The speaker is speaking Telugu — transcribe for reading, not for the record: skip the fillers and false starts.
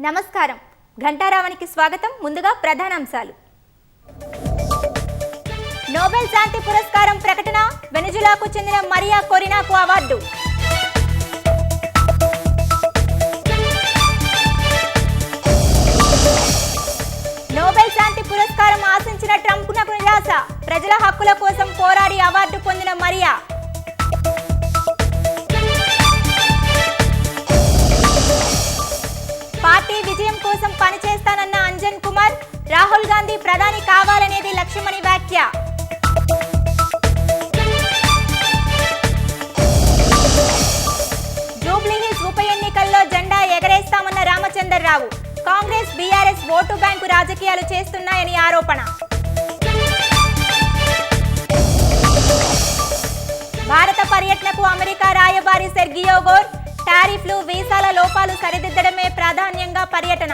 నమస్కారం ఘంటారావానికి స్వాగతం. ముందుగా ప్రధానాంశాలు. నోబెల్ శాంతి పురస్కారం ప్రకటన. వెనిజులాకు చెందిన మరియా కొరినాకు అవార్డు. నోబెల్ శాంతి పురస్కారం ఆశించిన ట్రంప్నకు నిరాశ. ప్రజల హక్కుల కోసం పోరాడి అవార్డు పొందిన మరియా. పార్టీ విజయం కోసం పనిచేస్తానన్న అంజన్ కుమార్. రాహుల్ గాంధీ ప్రధాని కావాలనేది లక్ష్యమని వ్యాఖ్య. జూబ్లీహిల్స్ ఉప ఎన్నికల్లో జెండా ఎగరేస్తామన్న Ramachandra Rao. Congress BRS vote bank రాజకీయాలు చేస్తున్నాయని ఆరోపణ. భారత పర్యటనకు అమెరికా రాయబారి సెర్గియో గోర్. టారిఫ్లు, వీసాల లోపాలు సరిదిద్దడమే ప్రాధాన్యంగా పర్యటన.